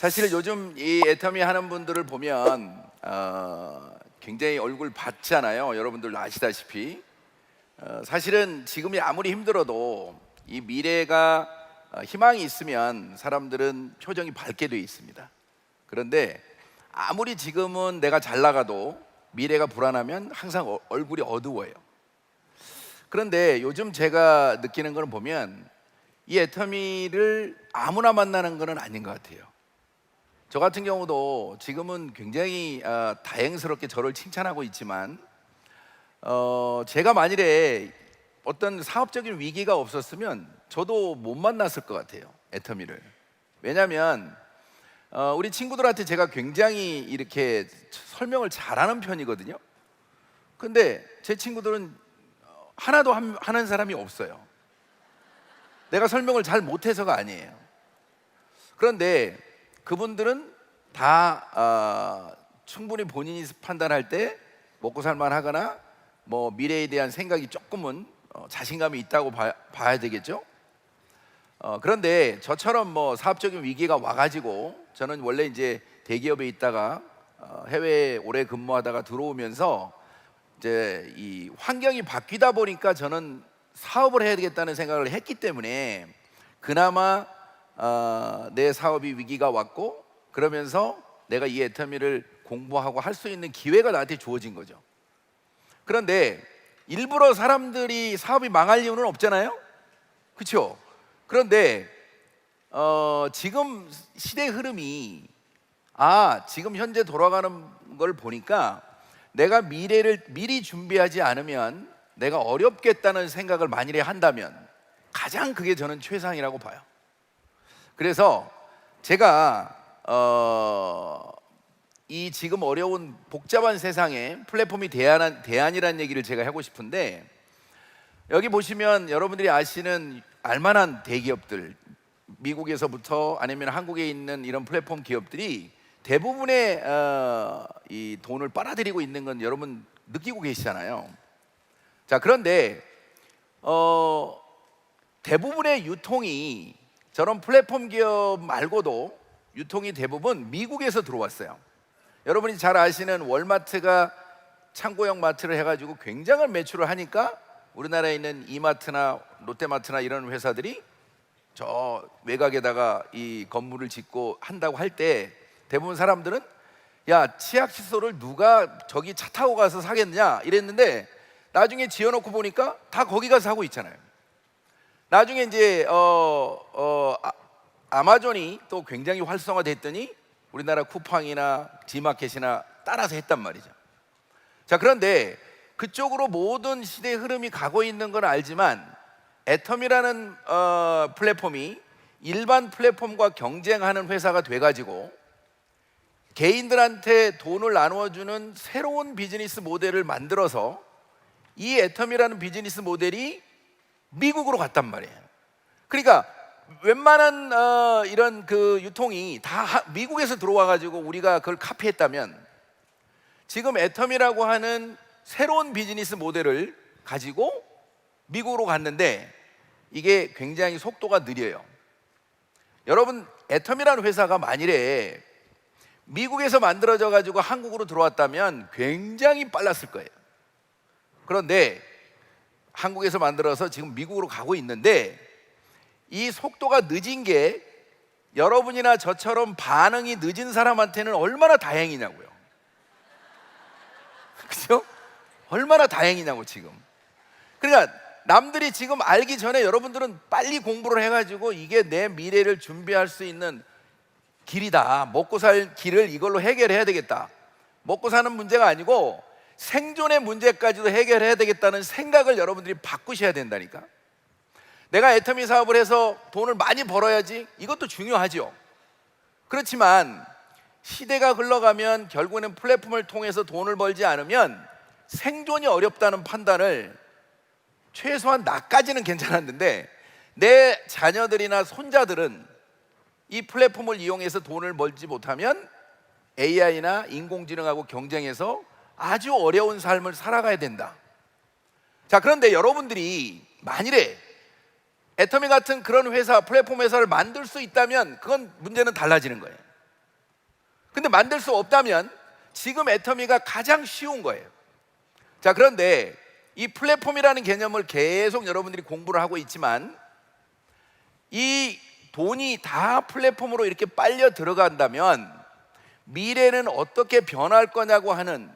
사실 요즘 이 애터미 하는 분들을 보면 굉장히 얼굴 밝잖아요. 여러분들 아시다시피 사실은 지금이 아무리 힘들어도 이 미래가 희망이 있으면 사람들은 표정이 밝게 돼 있습니다. 그런데 아무리 지금은 내가 잘 나가도 미래가 불안하면 항상 얼굴이 어두워요. 그런데 요즘 제가 느끼는 거는 보면 이 애터미를 아무나 만나는 거는 아닌 것 같아요. 저 같은 경우도 지금은 굉장히 다행스럽게 저를 칭찬하고 있지만 제가 만일에 어떤 사업적인 위기가 없었으면 저도 못 만났을 것 같아요, 애터미를. 왜냐하면 우리 친구들한테 제가 굉장히 이렇게 설명을 잘하는 편이거든요. 근데 제 친구들은 하나도 하는 사람이 없어요. 내가 설명을 잘 못해서가 아니에요. 그런데 그분들은 다 충분히 본인이 판단할 때 먹고 살만 하거나 뭐 미래에 대한 생각이 조금은 자신감이 있다고 봐야 되겠죠. 그런데 저처럼 뭐 사업적인 위기가 와가지고 저는 원래 이제 대기업에 있다가 해외에 오래 근무하다가 들어오면서 이제 이 환경이 바뀌다 보니까 저는 사업을 해야 되겠다는 생각을 했기 때문에 그나마 내 사업이 위기가 왔고 그러면서 내가 이 애터미를 공부하고 할 수 있는 기회가 나한테 주어진 거죠. 그런데 일부러 사람들이 사업이 망할 이유는 없잖아요, 그렇죠? 그런데 지금 시대 흐름이 지금 현재 돌아가는 걸 보니까 내가 미래를 미리 준비하지 않으면 내가 어렵겠다는 생각을 만일에 한다면 가장 그게 저는 최상이라고 봐요. 그래서 제가 이 지금 어려운 복잡한 세상에 플랫폼이 대안이라는 얘기를 제가 하고 싶은데, 여기 보시면 여러분들이 아시는 알만한 대기업들, 미국에서부터 아니면 한국에 있는 이런 플랫폼 기업들이 대부분의 이 돈을 빨아들이고 있는 건 여러분 느끼고 계시잖아요. 자, 그런데 대부분의 유통이 저런 플랫폼 기업 말고도 유통이 대부분 미국에서 들어왔어요. 여러분이 잘 아시는 월마트가 창고형 마트를 해가지고 굉장한 매출을 하니까 우리나라에 있는 이마트나 롯데마트나 이런 회사들이 저 외곽에다가 이 건물을 짓고 한다고 할 때 대부분 사람들은 야, 치약 칫솔을 누가 저기 차 타고 가서 사겠냐 이랬는데 나중에 지어놓고 보니까 다 거기 가서 사고 있잖아요. 나중에 이제 아마존이 또 굉장히 활성화됐더니 우리나라 쿠팡이나 지마켓이나 따라서 했단 말이죠. 자, 그런데 그쪽으로 모든 시대 흐름이 가고 있는 건 알지만 애텀이라는 플랫폼이 일반 플랫폼과 경쟁하는 회사가 돼가지고 개인들한테 돈을 나누어주는 새로운 비즈니스 모델을 만들어서 이 애텀이라는 비즈니스 모델이 미국으로 갔단 말이에요. 그러니까 웬만한 이런 그 유통이 다 미국에서 들어와가지고 우리가 그걸 카피했다면 지금 애텀이라고 하는 새로운 비즈니스 모델을 가지고 미국으로 갔는데 이게 굉장히 속도가 느려요. 여러분, 애텀이라는 회사가 만일에 미국에서 만들어져 가지고 한국으로 들어왔다면 굉장히 빨랐을 거예요. 그런데 한국에서 만들어서 지금 미국으로 가고 있는데 이 속도가 늦은 게 여러분이나 저처럼 반응이 늦은 사람한테는 얼마나 다행이냐고요. 그죠? 얼마나 다행이냐고 지금. 그러니까 남들이 지금 알기 전에 여러분들은 빨리 공부를 해가지고 이게 내 미래를 준비할 수 있는 길이다, 먹고 살 길을 이걸로 해결해야 되겠다, 먹고 사는 문제가 아니고 생존의 문제까지도 해결해야 되겠다는 생각을 여러분들이 바꾸셔야 된다니까. 내가 애터미 사업을 해서 돈을 많이 벌어야지, 이것도 중요하죠. 그렇지만 시대가 흘러가면 결국에는 플랫폼을 통해서 돈을 벌지 않으면 생존이 어렵다는 판단을 최소한 나까지는 괜찮았는데 내 자녀들이나 손자들은 이 플랫폼을 이용해서 돈을 벌지 못하면 AI나 인공지능하고 경쟁해서 아주 어려운 삶을 살아가야 된다. 자, 그런데 여러분들이 만일에 애터미 같은 그런 회사, 플랫폼 회사를 만들 수 있다면 그건 문제는 달라지는 거예요. 근데 만들 수 없다면 지금 애터미가 가장 쉬운 거예요. 자, 그런데 이 플랫폼이라는 개념을 계속 여러분들이 공부를 하고 있지만 이 돈이 다 플랫폼으로 이렇게 빨려 들어간다면 미래는 어떻게 변할 거냐고 하는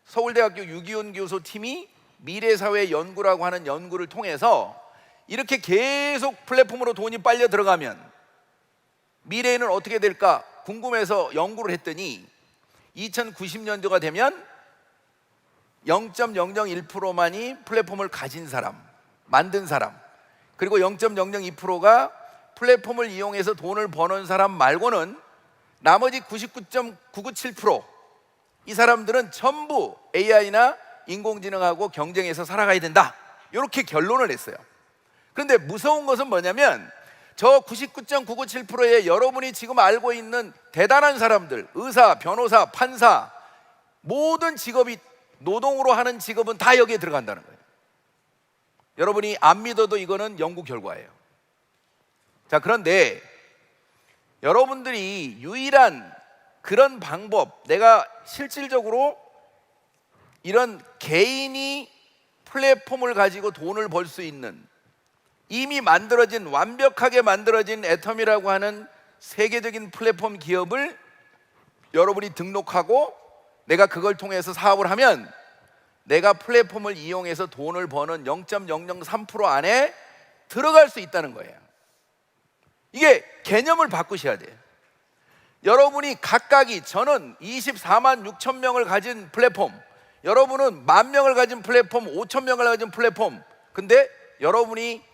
서울대학교 유기훈 교수 팀이 미래사회 연구라고 하는 연구를 통해서 이렇게 계속 플랫폼으로 돈이 빨려 들어가면 미래에는 어떻게 될까 궁금해서 연구를 했더니 2090년도가 되면 0.001%만이 플랫폼을 가진 사람, 만든 사람, 그리고 0.002%가 플랫폼을 이용해서 돈을 버는 사람 말고는 나머지 99.997%, 이 사람들은 전부 AI나 인공지능하고 경쟁해서 살아가야 된다, 이렇게 결론을 냈어요. 그런데 무서운 것은 뭐냐면 저 99.997%의 여러분이 지금 알고 있는 대단한 사람들, 의사, 변호사, 판사, 모든 직업이 노동으로 하는 직업은 다 여기에 들어간다는 거예요. 여러분이 안 믿어도 이거는 연구 결과예요. 자, 그런데 여러분들이 유일한 그런 방법, 내가 실질적으로 이런 개인이 플랫폼을 가지고 돈을 벌 수 있는 이미 만들어진, 완벽하게 만들어진 애텀이라고 하는 세계적인 플랫폼 기업을 여러분이 등록하고 내가 그걸 통해서 사업을 하면 내가 플랫폼을 이용해서 돈을 버는 0.003% 안에 들어갈 수 있다는 거예요. 이게 개념을 바꾸셔야 돼요. 여러분이 각각이, 저는 24만 6천 명을 가진 플랫폼, 여러분은 10,000명을 가진 플랫폼, 5,000명을 가진 플랫폼. 근데 여러분이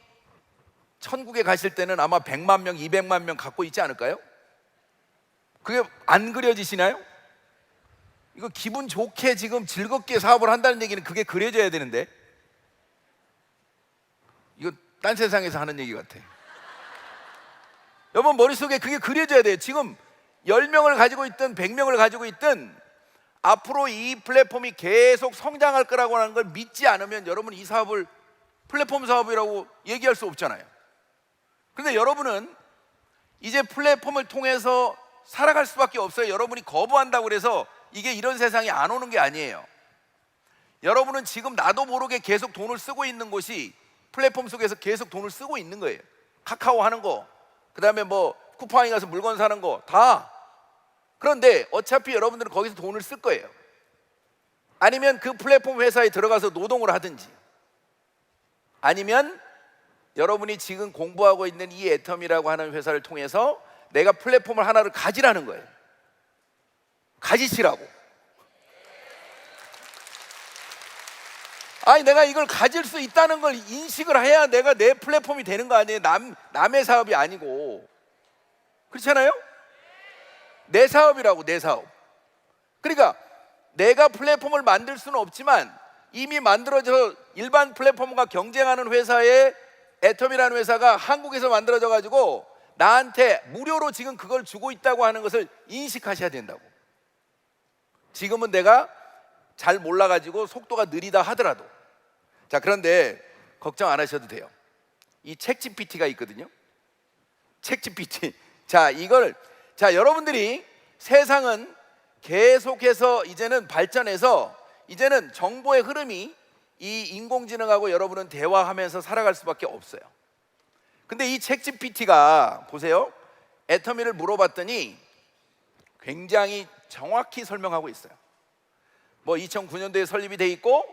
천국에 가실 때는 아마 100만 명, 200만 명 갖고 있지 않을까요? 그게 안 그려지시나요? 이거 기분 좋게 지금 즐겁게 사업을 한다는 얘기는 그게 그려져야 되는데, 이거 딴 세상에서 하는 얘기 같아. 여러분 머릿속에 그게 그려져야 돼요. 지금 10명을 가지고 있든 100명을 가지고 있든 앞으로 이 플랫폼이 계속 성장할 거라고 하는 걸 믿지 않으면 여러분 이 사업을 플랫폼 사업이라고 얘기할 수 없잖아요. 그런데 여러분은 이제 플랫폼을 통해서 살아갈 수밖에 없어요. 여러분이 거부한다고 그래서 이게 이런 세상이 안 오는 게 아니에요. 여러분은 지금 나도 모르게 계속 돈을 쓰고 있는 곳이 플랫폼 속에서 계속 돈을 쓰고 있는 거예요. 카카오 하는 거, 그 다음에 뭐 쿠팡에 가서 물건 사는 거 다. 그런데 어차피 여러분들은 거기서 돈을 쓸 거예요. 아니면 그 플랫폼 회사에 들어가서 노동을 하든지, 아니면 여러분이 지금 공부하고 있는 이 애텀이라고 하는 회사를 통해서 내가 플랫폼을 하나를 가지라는 거예요. 가지시라고. 아니, 내가 이걸 가질 수 있다는 걸 인식을 해야 내가 내 플랫폼이 되는 거 아니에요? 남의 사업이 아니고. 그렇잖아요? 내 사업이라고, 내 사업. 그러니까 내가 플랫폼을 만들 수는 없지만 이미 만들어져 일반 플랫폼과 경쟁하는 회사의 애텀이라는 회사가 한국에서 만들어져 가지고 나한테 무료로 지금 그걸 주고 있다고 하는 것을 인식하셔야 된다고. 지금은 내가 잘 몰라가지고 속도가 느리다 하더라도. 자, 그런데 걱정 안 하셔도 돼요. 이 챗GPT가 있거든요. 챗GPT. 자, 여러분들이 세상은 계속해서 이제는 발전해서 이제는 정보의 흐름이 이 인공지능하고 여러분은 대화하면서 살아갈 수밖에 없어요. 근데 이 챗GPT가 보세요. 애터미를 물어봤더니 굉장히 정확히 설명하고 있어요. 뭐 2009년도에 설립이 돼 있고,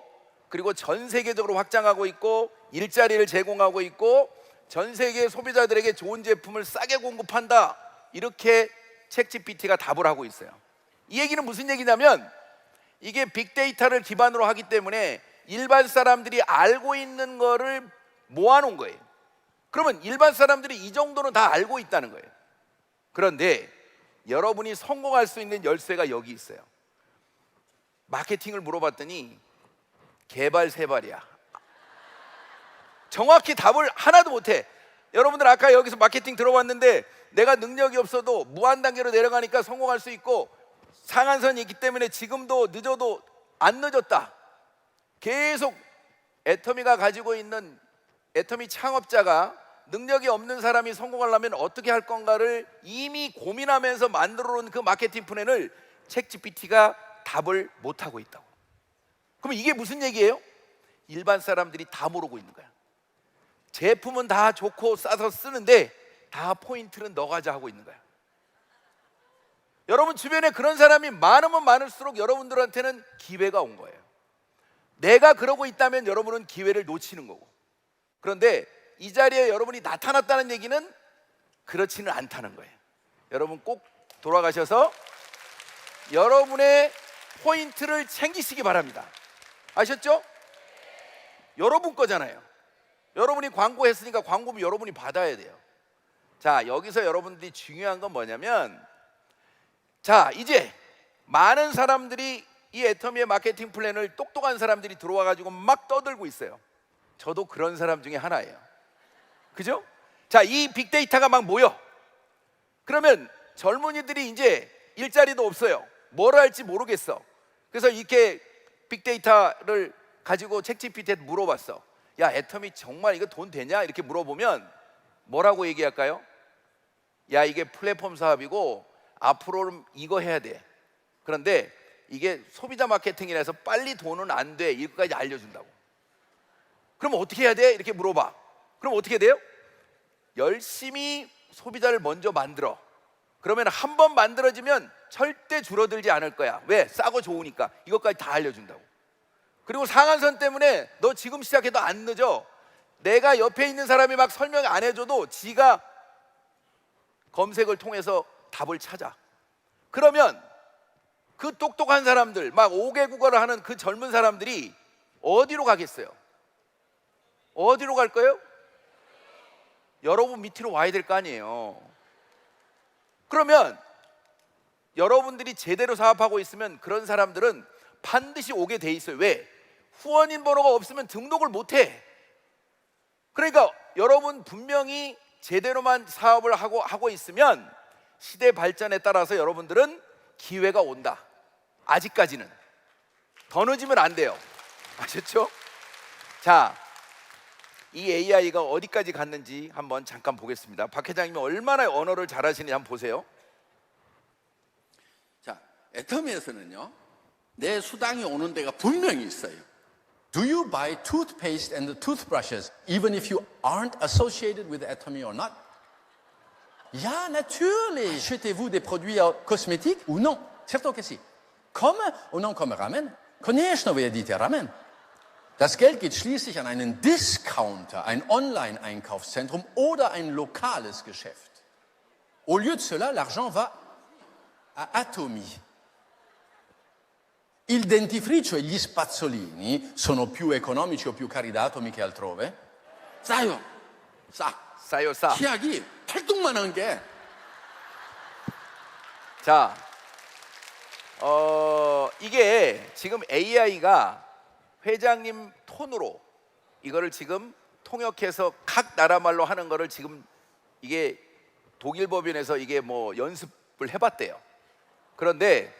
그리고 전 세계적으로 확장하고 있고, 일자리를 제공하고 있고, 전 세계 소비자들에게 좋은 제품을 싸게 공급한다, 이렇게 챗GPT가 답을 하고 있어요. 이 얘기는 무슨 얘기냐면 이게 빅데이터를 기반으로 하기 때문에 일반 사람들이 알고 있는 거를 모아놓은 거예요. 그러면 일반 사람들이 이 정도는 다 알고 있다는 거예요. 그런데 여러분이 성공할 수 있는 열쇠가 여기 있어요. 마케팅을 물어봤더니 개발 세발이야. 정확히 답을 하나도 못해. 여러분들 아까 여기서 마케팅 들어봤는데 내가 능력이 없어도 무한 단계로 내려가니까 성공할 수 있고, 상한선이 있기 때문에 지금도 늦어도 안 늦었다. 계속 애터미가 가지고 있는, 애터미 창업자가 능력이 없는 사람이 성공하려면 어떻게 할 건가를 이미 고민하면서 만들어 놓은 그 마케팅 플랜을 챗GPT가 답을 못하고 있다고. 그럼 이게 무슨 얘기예요? 일반 사람들이 다 모르고 있는 거야. 제품은 다 좋고 싸서 쓰는데 다 포인트는 넣어가자 하고 있는 거야. 여러분 주변에 그런 사람이 많으면 많을수록 여러분들한테는 기회가 온 거예요. 내가 그러고 있다면 여러분은 기회를 놓치는 거고. 그런데 이 자리에 여러분이 나타났다는 얘기는 그렇지는 않다는 거예요. 여러분 꼭 돌아가셔서 여러분의 포인트를 챙기시기 바랍니다. 아셨죠? 여러분 거잖아요. 여러분이 광고했으니까 광고비 여러분이 받아야 돼요. 자, 여기서 여러분들이 중요한 건 뭐냐면, 자, 이제 많은 사람들이 이 애터미의 마케팅 플랜을 똑똑한 사람들이 들어와 가지고 막 떠들고 있어요. 저도 그런 사람 중에 하나예요. 그죠? 자, 이 빅데이터가 막 모여. 그러면 젊은이들이 이제 일자리도 없어요. 뭘 할지 모르겠어. 그래서 이렇게 빅데이터를 가지고 챗GPT에 물어봤어. 야, 애터미 정말 이거 돈 되냐? 이렇게 물어보면 뭐라고 얘기할까요? 야, 이게 플랫폼 사업이고 앞으로는 이거 해야 돼. 그런데 이게 소비자 마케팅이라서 빨리 돈은 안 돼. 이거까지 알려준다고. 그럼 어떻게 해야 돼? 이렇게 물어봐. 그럼 어떻게 돼요? 열심히 소비자를 먼저 만들어. 그러면 한 번 만들어지면 절대 줄어들지 않을 거야. 왜? 싸고 좋으니까. 이것까지 다 알려준다고. 그리고 상한선 때문에 너 지금 시작해도 안 늦어. 내가 옆에 있는 사람이 막 설명 안 해줘도 지가 검색을 통해서 답을 찾아. 그러면 그 똑똑한 사람들, 막 5개 국어를 하는 그 젊은 사람들이 어디로 가겠어요? 어디로 갈 거예요? 여러분 밑으로 와야 될 거 아니에요. 그러면 여러분들이 제대로 사업하고 있으면 그런 사람들은 반드시 오게 돼 있어요. 왜? 후원인 번호가 없으면 등록을 못 해. 그러니까 여러분 분명히 제대로만 사업을 하고 있으면 시대 발전에 따라서 여러분들은 기회가 온다. 아직까지는 더 늦으면 안 돼요. 아셨죠? 자, 이 AI가 어디까지 갔는지 한번 잠깐 보겠습니다. 박 회장님이 얼마나 언어를 잘하시는지 한번 보세요. 자, 애터미에서는요, 내 수당이 오는 데가 분명히 있어요. Do you buy toothpaste and toothbrushes even if you aren't associated with Atomy or not? Ja, natürlich. Achetez-vous des produits cosmétiques ou non? Certo che sì. Komme und non komme ramen. Конечно, вы едите ramen. Das Geld geht schließlich an einen Discounter, ein Online-Einkaufszentrum oder ein lokales Geschäft. Au lieu de cela, l'argent va à Atomy. Il dentifricio e gli spazzolini sono più economici o più cari da Atomy che altrove? 싸요. 싸요, 싸. 치약이 팔뚝만한 게. 자, 이게 지금 AI가 회장님 톤으로 이거를 지금 통역해서 각 나라 말로 하는 거를 지금 이게 독일 법인에서 이게 뭐 연습을 해봤대요. 그런데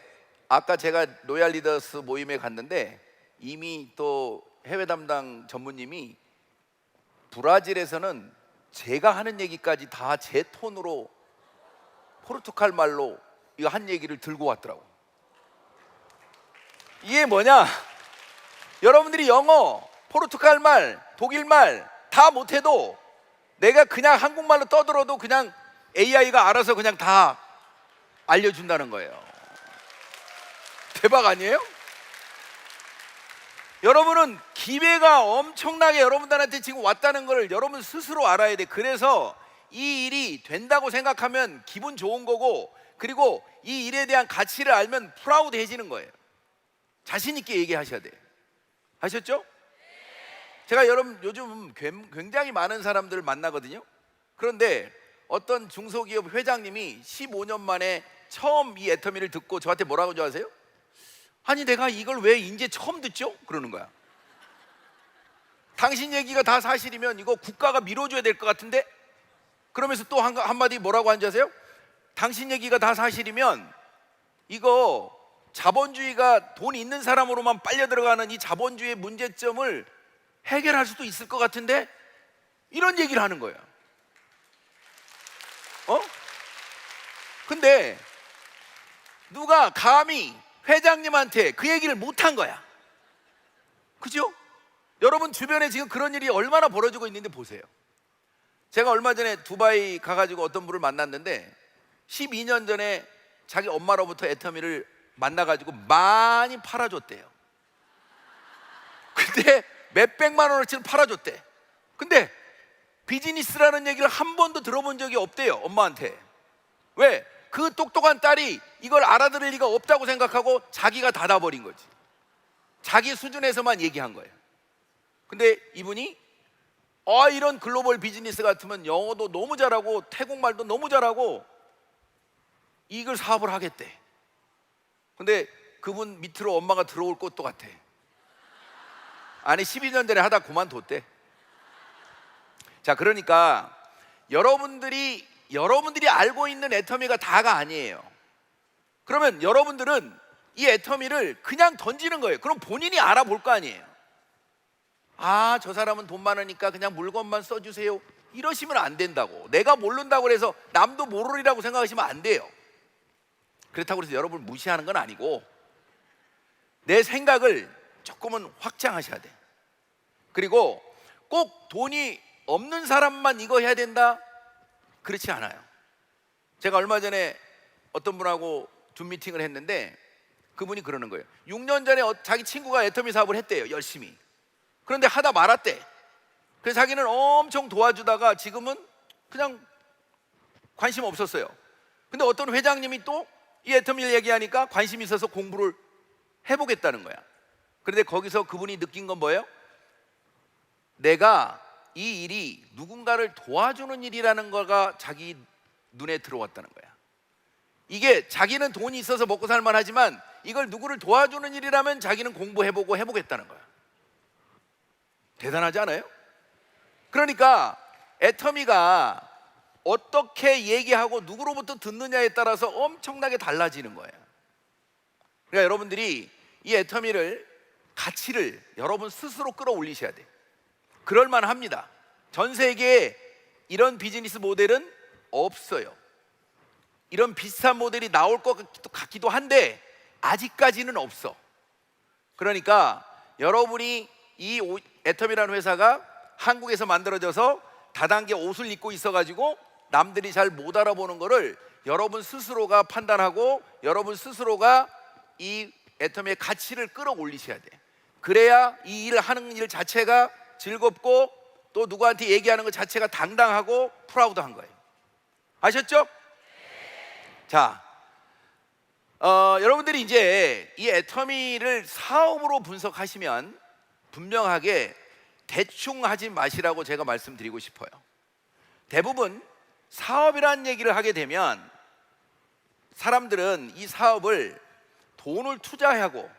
아까 제가 로얄 리더스 모임에 갔는데 이미 또 해외 담당 전무님이 브라질에서는 제가 하는 얘기까지 다 제 톤으로 포르투갈 말로 이거 한 얘기를 들고 왔더라고. 이게 뭐냐? 여러분들이 영어, 포르투갈 말, 독일 말 다 못해도 내가 그냥 한국말로 떠들어도 그냥 AI가 알아서 그냥 다 알려준다는 거예요. 대박 아니에요? 여러분은 기회가 엄청나게 여러분들한테 지금 왔다는 걸 여러분 스스로 알아야 돼. 그래서 이 일이 된다고 생각하면 기분 좋은 거고, 그리고 이 일에 대한 가치를 알면 프라우드해지는 거예요. 자신 있게 얘기하셔야 돼. 아셨죠? 제가 여러분 요즘 굉장히 많은 사람들을 만나거든요. 그런데 어떤 중소기업 회장님이 15년 만에 처음 이 애터미를 듣고 저한테 뭐라고 하세요? 아니 내가 이걸 왜 이제 처음 듣죠? 그러는 거야. 당신 얘기가 다 사실이면 이거 국가가 밀어줘야 될 것 같은데? 그러면서 또 한마디 뭐라고 하는지 아세요? 당신 얘기가 다 사실이면 이거 자본주의가 돈 있는 사람으로만 빨려 들어가는 이 자본주의의 문제점을 해결할 수도 있을 것 같은데? 이런 얘기를 하는 거예요. 어? 근데 누가 감히 회장님한테 그 얘기를 못한 거야. 그죠? 여러분 주변에 지금 그런 일이 얼마나 벌어지고 있는데 보세요. 제가 얼마 전에 두바이 가가지고 어떤 분을 만났는데 12년 전에 자기 엄마로부터 애터미를 만나가지고 많이 팔아줬대요. 근데 몇백만 원어치를 팔아줬대. 근데 비즈니스라는 얘기를 한 번도 들어본 적이 없대요, 엄마한테. 왜? 그 똑똑한 딸이 이걸 알아들을 리가 없다고 생각하고 자기가 닫아버린 거지. 자기 수준에서만 얘기한 거예요. 근데 이분이 이런 글로벌 비즈니스 같으면 영어도 너무 잘하고 태국말도 너무 잘하고 이걸 사업을 하겠대. 근데 그분 밑으로 엄마가 들어올 것도 같아. 아니 12년 전에 하다 그만뒀대. 자, 그러니까 여러분들이 알고 있는 애터미가 다가 아니에요. 그러면 여러분들은 이 애터미를 그냥 던지는 거예요. 그럼 본인이 알아볼 거 아니에요. 저 사람은 돈 많으니까 그냥 물건만 써주세요, 이러시면 안 된다고. 내가 모른다고 해서 남도 모르리라고 생각하시면 안 돼요. 그렇다고 해서 여러분을 무시하는 건 아니고 내 생각을 조금은 확장하셔야 돼. 그리고 꼭 돈이 없는 사람만 이거 해야 된다? 그렇지 않아요. 제가 얼마 전에 어떤 분하고 줌 미팅을 했는데 그분이 그러는 거예요. 6년 전에 자기 친구가 애터미 사업을 했대요, 열심히. 그런데 하다 말았대. 그래서 자기는 엄청 도와주다가 지금은 그냥 관심 없었어요. 근데 어떤 회장님이 또 이 애터미를 얘기하니까 관심이 있어서 공부를 해보겠다는 거야. 그런데 거기서 그분이 느낀 건 뭐예요? 내가 이 일이 누군가를 도와주는 일이라는 거가 자기 눈에 들어왔다는 거야. 이게 자기는 돈이 있어서 먹고 살만 하지만 이걸 누구를 도와주는 일이라면 자기는 공부해보고 해보겠다는 거야. 대단하지 않아요? 그러니까 애터미가 어떻게 얘기하고 누구로부터 듣느냐에 따라서 엄청나게 달라지는 거예요. 그러니까 여러분들이 이 애터미를 가치를 여러분 스스로 끌어올리셔야 돼. 그럴만 합니다. 전 세계에 이런 비즈니스 모델은 없어요. 이런 비슷한 모델이 나올 것 같기도 한데 아직까지는 없어. 그러니까 여러분이 이 애터미라는 회사가 한국에서 만들어져서 다단계 옷을 입고 있어가지고 남들이 잘 못 알아보는 거를 여러분 스스로가 판단하고 여러분 스스로가 이 애터미의 가치를 끌어올리셔야 돼. 그래야 이 일을 하는 일 자체가 즐겁고 또 누구한테 얘기하는 것 자체가 당당하고 프라우드한 거예요. 아셨죠? 자, 여러분들이 이제 이 애터미를 사업으로 분석하시면 분명하게 대충 하지 마시라고 제가 말씀드리고 싶어요. 대부분 사업이라는 얘기를 하게 되면 사람들은 이 사업을 돈을 투자하고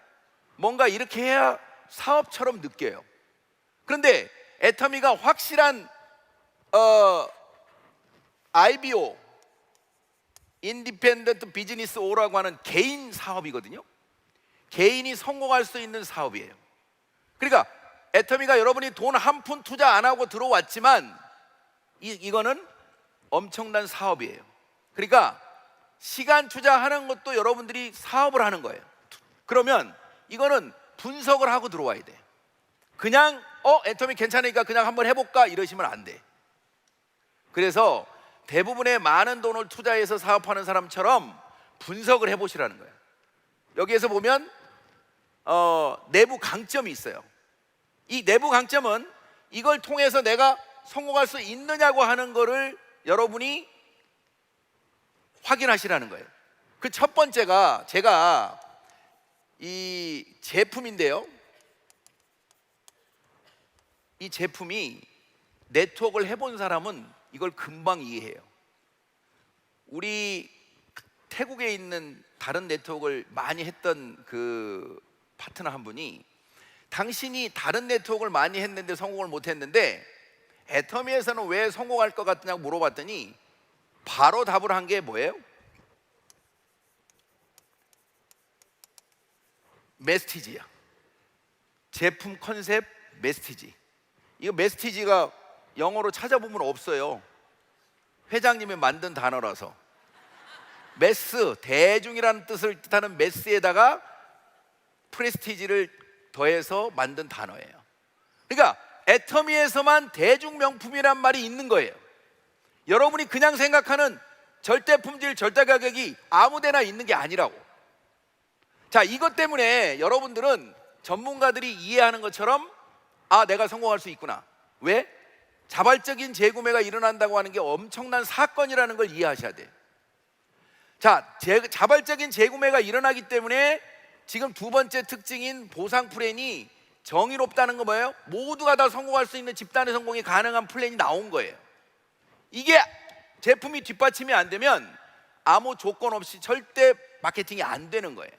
뭔가 이렇게 해야 사업처럼 느껴요. 그런데 애터미가 확실한 IBO, 인디펜던트 비즈니스 오라고 하는 개인 사업이거든요. 개인이 성공할 수 있는 사업이에요. 그러니까 애터미가 여러분이 돈 한 푼 투자 안 하고 들어왔지만 이거는 엄청난 사업이에요. 그러니까 시간 투자하는 것도 여러분들이 사업을 하는 거예요. 그러면 이거는 분석을 하고 들어와야 돼. 그냥 애터미 괜찮으니까 그냥 한번 해볼까 이러시면 안 돼. 그래서 대부분의 많은 돈을 투자해서 사업하는 사람처럼 분석을 해보시라는 거예요. 여기에서 보면 내부 강점이 있어요. 이 내부 강점은 이걸 통해서 내가 성공할 수 있느냐고 하는 거를 여러분이 확인하시라는 거예요. 그 첫 번째가 제가 이 제품인데요. 이 제품이 네트워크를 해본 사람은 이걸 금방 이해해요. 우리 태국에 있는 다른 네트워크를 많이 했던 그 파트너 한 분이 당신이 다른 네트워크를 많이 했는데 성공을 못 했는데 애터미에서는 왜 성공할 것 같냐고 물어봤더니 바로 답을 한 게 뭐예요? 메시지야. 제품 컨셉 메시지. 이거 메시지가 영어로 찾아보면 없어요. 회장님이 만든 단어라서. 매스, 대중이라는 뜻을 뜻하는 매스에다가 프레스티지를 더해서 만든 단어예요. 그러니까 애터미에서만 대중 명품이란 말이 있는 거예요. 여러분이 그냥 생각하는 절대 품질, 절대 가격이 아무데나 있는 게 아니라고. 자, 이것 때문에 여러분들은 전문가들이 이해하는 것처럼 내가 성공할 수 있구나. 왜? 자발적인 재구매가 일어난다고 하는 게 엄청난 사건이라는 걸 이해하셔야 돼요. 자, 자발적인 재구매가 일어나기 때문에 지금 두 번째 특징인 보상 플랜이 정의롭다는 거 뭐예요? 모두가 다 성공할 수 있는 집단의 성공이 가능한 플랜이 나온 거예요. 이게 제품이 뒷받침이 안 되면 아무 조건 없이 절대 마케팅이 안 되는 거예요.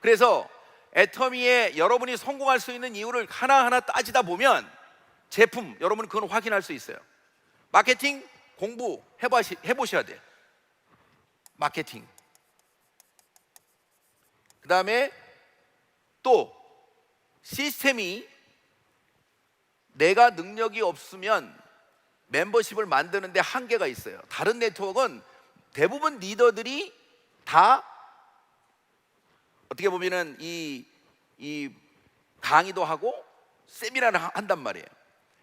그래서 애터미에 여러분이 성공할 수 있는 이유를 하나하나 따지다 보면 제품, 여러분은 그건 확인할 수 있어요. 마케팅 공부 해보셔야 돼요. 마케팅. 그 다음에 또 시스템이 내가 능력이 없으면 멤버십을 만드는데 한계가 있어요. 다른 네트워크는 대부분 리더들이 다 어떻게 보면은 이 강의도 하고 세미나를 한단 말이에요.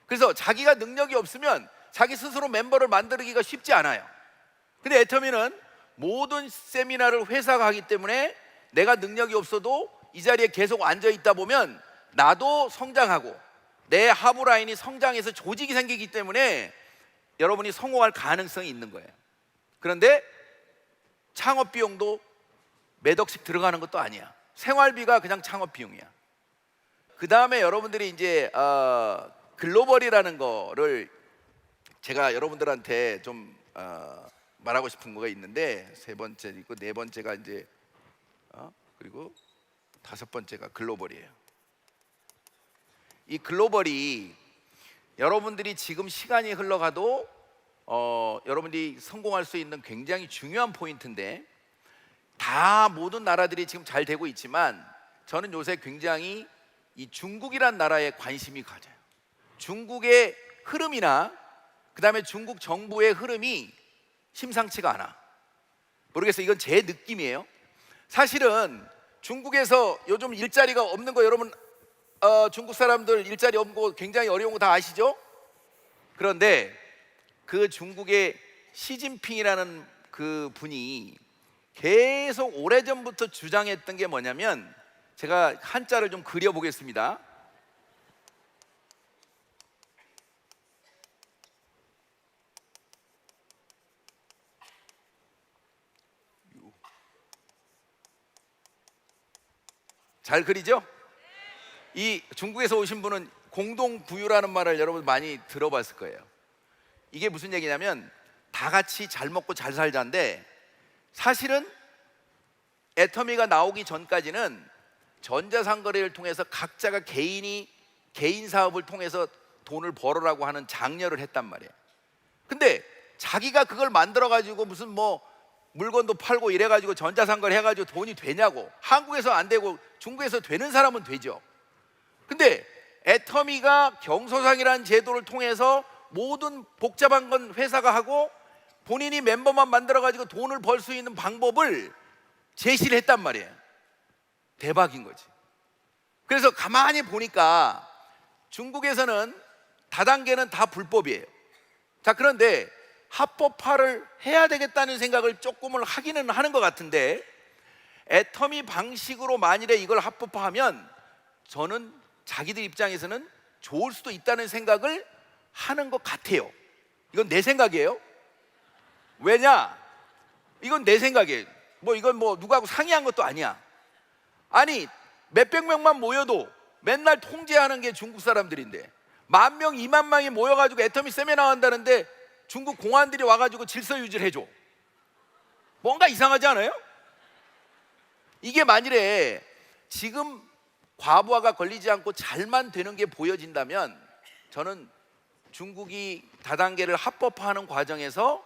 그래서 자기가 능력이 없으면 자기 스스로 멤버를 만들기가 쉽지 않아요. 근데 애터미는 모든 세미나를 회사가 하기 때문에 내가 능력이 없어도 이 자리에 계속 앉아 있다 보면 나도 성장하고 내 하부라인이 성장해서 조직이 생기기 때문에 여러분이 성공할 가능성이 있는 거예요. 그런데 창업 비용도 몇 억씩 들어가는 것도 아니야. 생활비가 그냥 창업 비용이야. 그 다음에 여러분들이 이제 글로벌이라는 거를 제가 여러분들한테 좀 말하고 싶은 거가 있는데, 세 번째 있고 네 번째가 이제 그리고 다섯 번째가 글로벌이에요. 이 글로벌이 여러분들이 지금 시간이 흘러가도 여러분들이 성공할 수 있는 굉장히 중요한 포인트인데, 다 모든 나라들이 지금 잘 되고 있지만 저는 요새 굉장히 이 중국이란 나라에 관심이 가져요. 중국의 흐름이나 그 다음에 중국 정부의 흐름이 심상치가 않아. 모르겠어요. 이건 제 느낌이에요. 사실은 중국에서 요즘 일자리가 없는 거 여러분 중국 사람들 일자리 없는 거 굉장히 어려운 거 다 아시죠? 그런데 그 중국의 시진핑이라는 그 분이 계속 오래전부터 주장했던 게 뭐냐면, 제가 한자를 좀 그려보겠습니다. 잘 그리죠? 이 중국에서 오신 분은 공동부유라는 말을 여러분 많이 들어봤을 거예요. 이게 무슨 얘기냐면 다 같이 잘 먹고 잘 살자인데, 사실은 애터미가 나오기 전까지는 전자상거래를 통해서 각자가 개인 사업을 통해서 돈을 벌으라고 하는 장려를 했단 말이에요. 근데 자기가 그걸 만들어 가지고 무슨 뭐 물건도 팔고 이래 가지고 전자상거래 해 가지고 돈이 되냐고. 한국에서 안 되고 중국에서 되는 사람은 되죠. 근데 애터미가 경소상이라는 제도를 통해서 모든 복잡한 건 회사가 하고 본인이 멤버만 만들어 가지고 돈을 벌 수 있는 방법을 제시를 했단 말이에요. 대박인 거지. 그래서 가만히 보니까 중국에서는 다단계는 다 불법이에요. 자, 그런데 합법화를 해야 되겠다는 생각을 조금은 하기는 하는 것 같은데, 애터미 방식으로 만일에 이걸 합법화하면 저는 자기들 입장에서는 좋을 수도 있다는 생각을 하는 것 같아요. 이건 내 생각이에요. 왜냐? 이건 내 생각이에요. 이건 누구하고 상의한 것도 아니야. 아니, 몇백 명만 모여도 맨날 통제하는 게 중국 사람들인데 10,000명, 20,000명이 모여가지고 애터미 세미나 한다는데 중국 공안들이 와가지고 질서 유지를 해줘. 뭔가 이상하지 않아요? 이게 만일에 지금 과부하가 걸리지 않고 잘만 되는 게 보여진다면 저는 중국이 다단계를 합법화하는 과정에서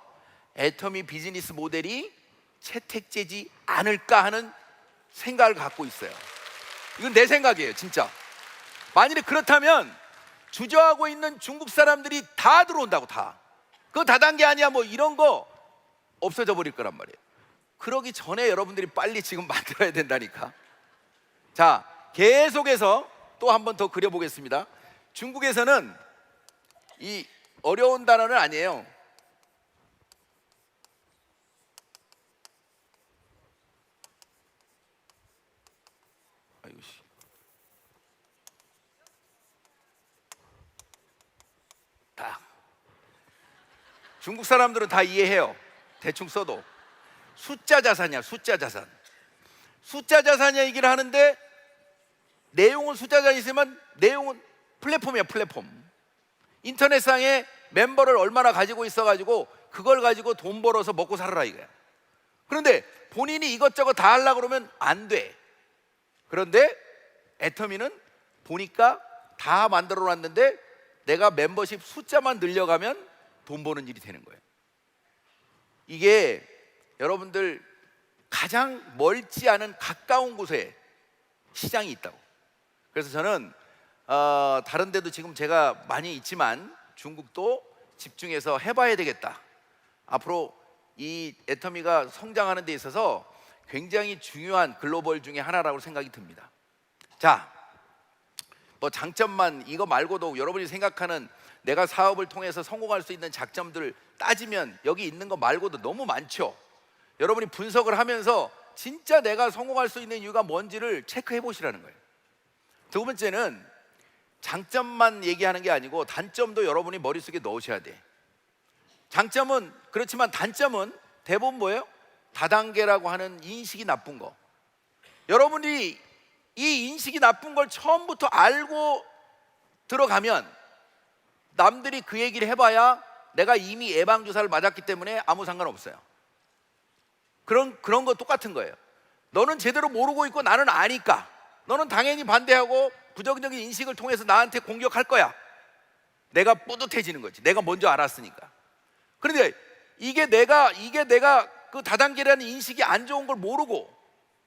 애터미 비즈니스 모델이 채택되지 않을까 하는 생각을 갖고 있어요. 이건 내 생각이에요, 진짜. 만일에 그렇다면 주저하고 있는 중국 사람들이 다 들어온다고, 다. 그거 다단계 아니야 뭐 이런 거 없어져 버릴 거란 말이에요. 그러기 전에 여러분들이 빨리 지금 만들어야 된다니까. 자, 계속해서 또 한 번 더 그려보겠습니다. 중국에서는 이 어려운 단어는 아니에요. 아이고 씨. 딱. 중국 사람들은 다 이해해요. 대충 써도. 숫자 자산이야, 숫자 자산. 숫자 자산이야 얘기를 하는데 내용은 숫자 자산이 있으면 내용은 플랫폼이야, 플랫폼. 인터넷상에 멤버를 얼마나 가지고 있어가지고 그걸 가지고 돈 벌어서 먹고 살아라 이거야. 그런데 본인이 이것저것 다 하려고 그러면 안 돼. 그런데 애터미는 보니까 다 만들어 놨는데 내가 멤버십 숫자만 늘려가면 돈 버는 일이 되는 거예요. 이게 여러분들 가장 멀지 않은 가까운 곳에 시장이 있다고. 그래서 저는 다른 데도 지금 제가 많이 있지만 중국도 집중해서 해봐야 되겠다. 앞으로 이 애터미가 성장하는 데 있어서 굉장히 중요한 글로벌 중에 하나라고 생각이 듭니다. 자, 뭐 장점만 이거 말고도 여러분이 생각하는 내가 사업을 통해서 성공할 수 있는 장점들 따지면 여기 있는 거 말고도 너무 많죠. 여러분이 분석을 하면서 진짜 내가 성공할 수 있는 이유가 뭔지를 체크해 보시라는 거예요. 두 번째는 장점만 얘기하는 게 아니고 단점도 여러분이 머릿속에 넣으셔야 돼. 장점은 그렇지만 단점은 대부분 뭐예요? 다단계라고 하는 인식이 나쁜 거. 여러분이 이 인식이 나쁜 걸 처음부터 알고 들어가면 남들이 그 얘기를 해봐야 내가 이미 예방주사를 맞았기 때문에 아무 상관없어요. 그런 거 똑같은 거예요. 너는 제대로 모르고 있고 나는 아니까 너는 당연히 반대하고 부정적인 인식을 통해서 나한테 공격할 거야. 내가 뿌듯해지는 거지. 내가 먼저 알았으니까. 그런데 이게 내가 그 다단계라는 인식이 안 좋은 걸 모르고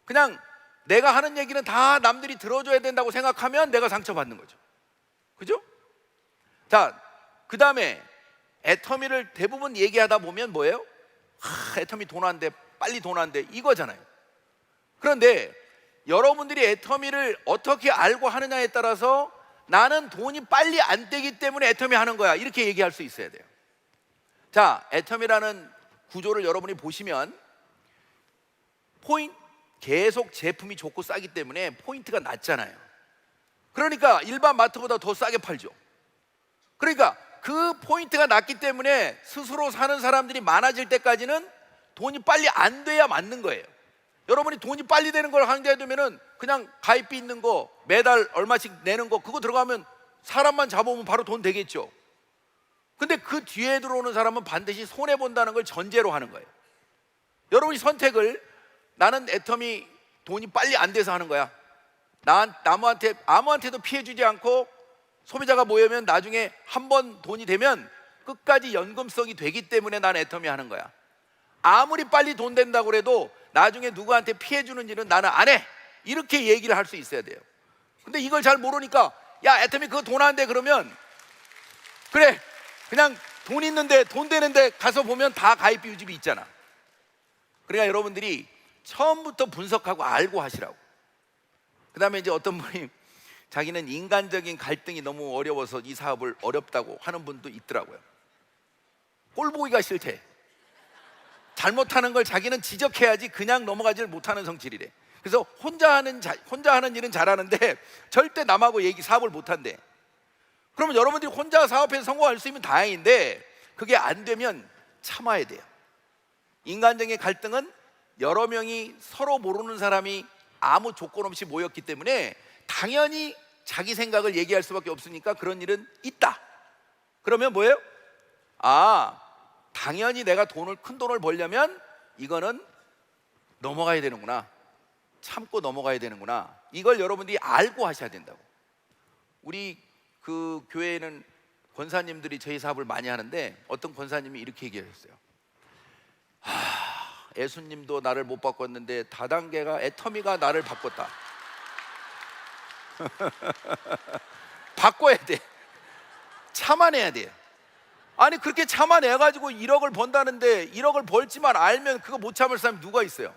그냥 내가 하는 얘기는 다 남들이 들어줘야 된다고 생각하면 내가 상처받는 거죠. 그죠? 자, 그 다음에 애터미를 대부분 얘기하다 보면 뭐예요? 애터미 돈 안 돼, 빨리 돈 안 돼, 이거잖아요. 그런데 여러분들이 애터미를 어떻게 알고 하느냐에 따라서 나는 돈이 빨리 안 되기 때문에 애터미 하는 거야, 이렇게 얘기할 수 있어야 돼요. 자, 애터미라는 구조를 여러분이 보시면 계속 제품이 좋고 싸기 때문에 포인트가 낮잖아요. 그러니까 일반 마트보다 더 싸게 팔죠. 그러니까 그 포인트가 낮기 때문에 스스로 사는 사람들이 많아질 때까지는 돈이 빨리 안 돼야 맞는 거예요. 여러분이 돈이 빨리 되는 걸 하게 되면은 그냥 가입비 있는 거 매달 얼마씩 내는 거 그거 들어가면 사람만 잡아오면 바로 돈 되겠죠. 근데 그 뒤에 들어오는 사람은 반드시 손해 본다는 걸 전제로 하는 거예요. 여러분이 선택을 나는 애터미 돈이 빨리 안 돼서 하는 거야. 아무한테도 피해 주지 않고 소비자가 모이면 나중에 한 번 돈이 되면 끝까지 연금성이 되기 때문에 난 애터미 하는 거야. 아무리 빨리 돈 된다고 그래도 나중에 누구한테 피해 주는 일은 나는 안 해. 이렇게 얘기를 할 수 있어야 돼요. 근데 이걸 잘 모르니까 야, 애터미 그거 돈 안 돼 그러면 그래, 그냥 돈 있는데 돈 되는데 가서 보면 다 가입비 유지비 있잖아. 그러니까 여러분들이 처음부터 분석하고 알고 하시라고. 그 다음에 이제 어떤 분이 자기는 인간적인 갈등이 너무 어려워서 이 사업을 어렵다고 하는 분도 있더라고요. 꼴 보기가 싫대. 잘못하는 걸 자기는 지적해야지 그냥 넘어가지를 못하는 성질이래. 그래서 혼자 하는 일은 잘하는데 절대 남하고 사업을 못한대. 그러면 여러분들이 혼자 사업해서 성공할 수 있으면 다행인데 그게 안 되면 참아야 돼요. 인간적인 갈등은 여러 명이 서로 모르는 사람이 아무 조건 없이 모였기 때문에 당연히 자기 생각을 얘기할 수밖에 없으니까 그런 일은 있다. 그러면 뭐예요? 당연히 내가 큰 돈을 벌려면 이거는 넘어가야 되는구나. 참고 넘어가야 되는구나. 이걸 여러분들이 알고 하셔야 된다고. 우리 그 교회에는 권사님들이 저희 사업을 많이 하는데 어떤 권사님이 이렇게 얘기했어요. 예수님도 나를 못 바꿨는데 다단계가 애터미가 나를 바꿨다. 바꿔야 돼. 참아내야 돼요. 아니 그렇게 참아내가지고 1억을 번다는데 1억을 벌지만 알면 그거 못 참을 사람이 누가 있어요?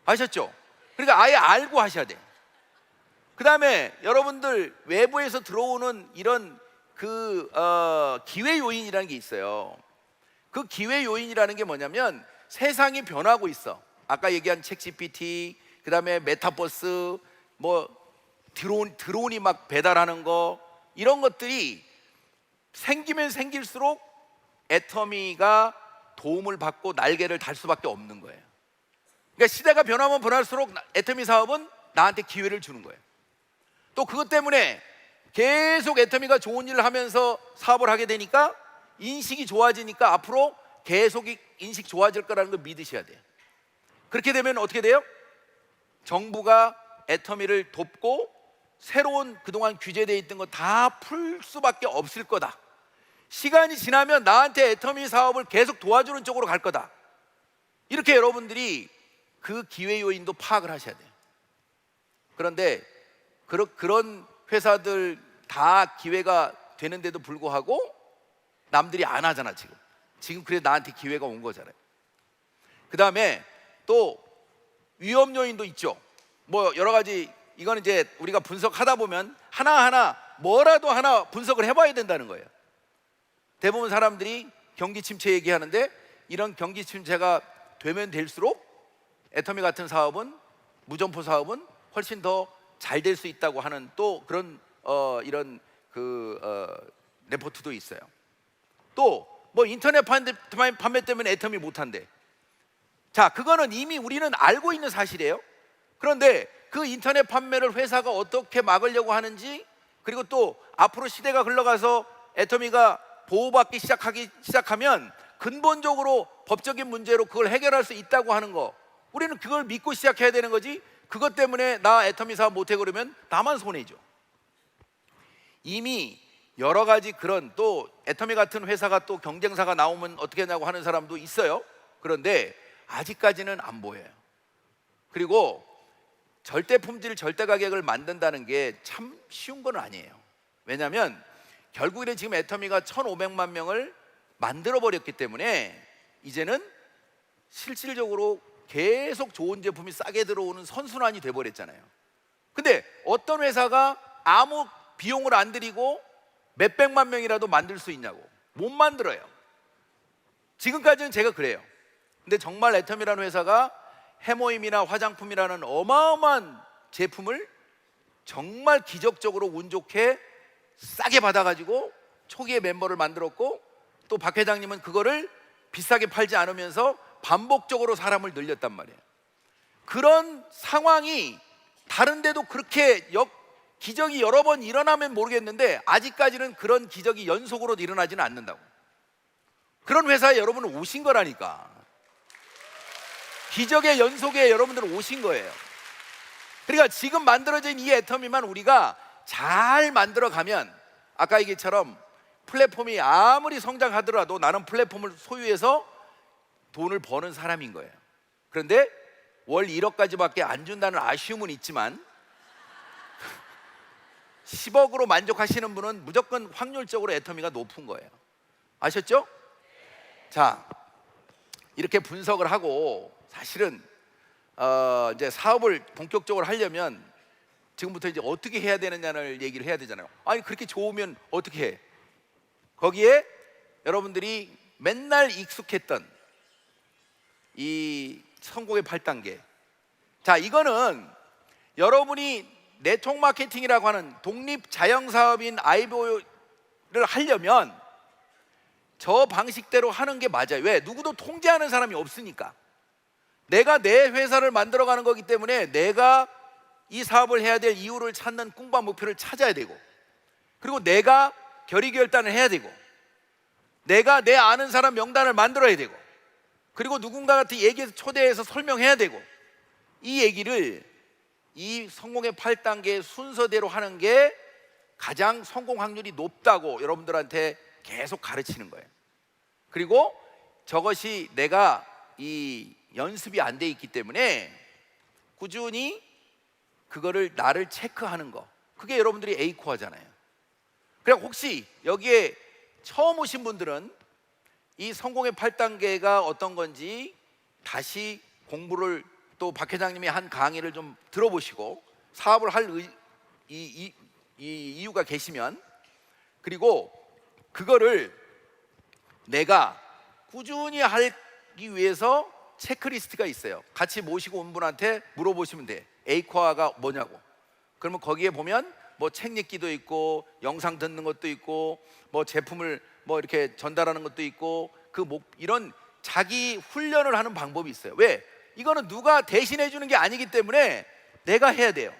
아셨죠? 그러니까 아예 알고 하셔야 돼요. 그 다음에 여러분들 외부에서 들어오는 이런 기회 요인이라는 게 있어요. 그 기회 요인이라는 게 뭐냐면 세상이 변하고 있어. 아까 얘기한 책 GPT, 그 다음에 메타버스, 뭐 드론이 막 배달하는 거, 이런 것들이 생기면 생길수록 애터미가 도움을 받고 날개를 달 수밖에 없는 거예요. 그러니까 시대가 변하면 변할수록 애터미 사업은 나한테 기회를 주는 거예요. 또 그것 때문에 계속 애터미가 좋은 일을 하면서 사업을 하게 되니까 인식이 좋아지니까 앞으로 계속 인식 좋아질 거라는 걸 믿으셔야 돼요. 그렇게 되면 어떻게 돼요? 정부가 애터미를 돕고 새로운 그동안 규제되어 있던 거 다 풀 수밖에 없을 거다. 시간이 지나면 나한테 애터미 사업을 계속 도와주는 쪽으로 갈 거다. 이렇게 여러분들이 그 기회 요인도 파악을 하셔야 돼요. 그런데 그런 회사들 다 기회가 되는데도 불구하고 남들이 안 하잖아. 지금 그래 나한테 기회가 온 거잖아요. 그 다음에 또 위험 요인도 있죠. 뭐 여러 가지, 이거는 이제 우리가 분석하다 보면 하나하나 뭐라도 하나 분석을 해봐야 된다는 거예요. 대부분 사람들이 경기 침체 얘기하는데 이런 경기 침체가 되면 될수록 애터미 같은 사업은, 무점포 사업은 훨씬 더 잘 될 수 있다고 하는 또 그런 이런 레포트도 있어요. 또 뭐 인터넷 판매 때문에 애터미 못한대. 자, 그거는 이미 우리는 알고 있는 사실이에요. 그런데 그 인터넷 판매를 회사가 어떻게 막으려고 하는지, 그리고 또 앞으로 시대가 흘러가서 애터미가 보호받기 시작하면 근본적으로 법적인 문제로 그걸 해결할 수 있다고 하는 거, 우리는 그걸 믿고 시작해야 되는 거지. 그것 때문에 나 애터미 사업 못해 그러면 나만 손해죠. 이미 여러 가지 그런, 또 애터미 같은 회사가 또 경쟁사가 나오면 어떻게 하냐고 하는 사람도 있어요. 그런데 아직까지는 안 보여요. 그리고 절대 품질, 절대 가격을 만든다는 게 참 쉬운 건 아니에요. 왜냐하면 결국에는 지금 애터미가 1,500만 명을 만들어 버렸기 때문에 이제는 실질적으로 계속 좋은 제품이 싸게 들어오는 선순환이 돼 버렸잖아요. 근데 어떤 회사가 아무 비용을 안 들이고 몇백만 명이라도 만들 수 있냐고? 못 만들어요. 지금까지는 제가 그래요. 근데 정말 애터미라는 회사가 해모임이나 화장품이라는 어마어마한 제품을 정말 기적적으로 운 좋게 싸게 받아가지고 초기에 멤버를 만들었고, 또 박 회장님은 그거를 비싸게 팔지 않으면서 반복적으로 사람을 늘렸단 말이에요. 그런 상황이 다른 데도 그렇게 기적이 여러 번 일어나면 모르겠는데 아직까지는 그런 기적이 연속으로 일어나지는 않는다고. 그런 회사에 여러분은 오신 거라니까. 기적의 연속에 여러분들은 오신 거예요. 그러니까 지금 만들어진 이 애터미만 우리가 잘 만들어 가면, 아까 얘기처럼 플랫폼이 아무리 성장하더라도 나는 플랫폼을 소유해서 돈을 버는 사람인 거예요. 그런데 월 1억까지밖에 안 준다는 아쉬움은 있지만 10억으로 만족하시는 분은 무조건 확률적으로 애터미가 높은 거예요. 아셨죠? 자, 이렇게 분석을 하고 사실은 이제 사업을 본격적으로 하려면 지금부터 이제 어떻게 해야 되느냐를 얘기를 해야 되잖아요. 아니 그렇게 좋으면 어떻게 해? 거기에 여러분들이 맨날 익숙했던 이 성공의 8단계. 자, 이거는 여러분이 네트워크 마케팅이라고 하는 독립 자영 사업인 아이보를 하려면 저 방식대로 하는 게 맞아요. 왜? 누구도 통제하는 사람이 없으니까. 내가 내 회사를 만들어가는 거기 때문에 내가 이 사업을 해야 될 이유를 찾는 꿈과 목표를 찾아야 되고, 그리고 내가 결의결단을 해야 되고, 내가 내 아는 사람 명단을 만들어야 되고, 그리고 누군가한테 얘기해서 초대해서 설명해야 되고, 이 얘기를 이 성공의 8단계 순서대로 하는 게 가장 성공 확률이 높다고 여러분들한테 계속 가르치는 거예요. 그리고 저것이 내가 이 연습이 안 돼 있기 때문에 꾸준히 그거를 나를 체크하는 거, 그게 여러분들이 A코어잖아요. 그냥 혹시 여기에 처음 오신 분들은 이 성공의 8단계가 어떤 건지 다시 공부를 또 박 회장님이 한 강의를 좀 들어보시고 사업을 할 이유가 계시면, 그리고 그거를 내가 꾸준히 하기 위해서 체크리스트가 있어요. 같이 모시고 온 분한테 물어보시면 돼. 에이코아가 뭐냐고. 그러면 거기에 보면 뭐 책 읽기도 있고 영상 듣는 것도 있고 뭐 제품을 뭐 이렇게 전달하는 것도 있고 이런 자기 훈련을 하는 방법이 있어요. 왜? 이거는 누가 대신해 주는 게 아니기 때문에 내가 해야 돼요.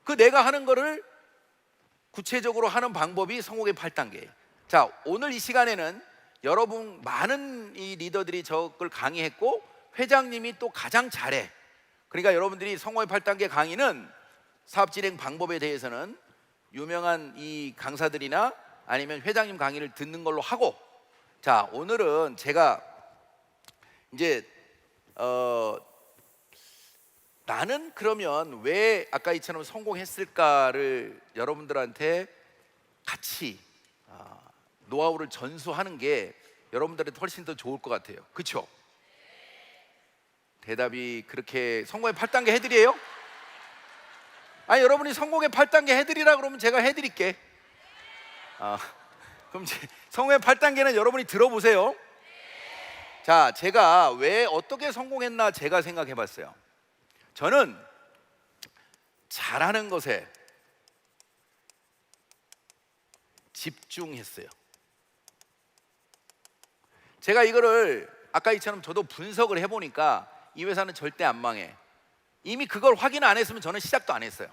그 내가 하는 거를 구체적으로 하는 방법이 성공의 8단계예요. 자, 오늘 이 시간에는 여러분 많은 이 리더들이 저걸 강의했고 회장님이 또 가장 잘해. 그러니까 여러분들이 성공의 8단계 강의는 사업 진행 방법에 대해서는 유명한 이 강사들이나 아니면 회장님 강의를 듣는 걸로 하고, 자, 오늘은 제가 이제 나는 그러면 왜 아까 이처럼 성공했을까를 여러분들한테 같이 노하우를 전수하는 게 여러분들한테 훨씬 더 좋을 것 같아요. 그렇죠? 대답이 그렇게 성공의 8단계 해드려요? 아니, 여러분이 성공의 8단계 해드리라 그러면 제가 해드릴게. 그럼 성공의 8단계는 여러분이 들어보세요. 자, 제가 왜 어떻게 성공했나 제가 생각해 봤어요. 저는 잘하는 것에 집중했어요. 제가 이거를 아까 이처럼 저도 분석을 해보니까 이 회사는 절대 안 망해. 이미 그걸 확인 안 했으면 저는 시작도 안 했어요.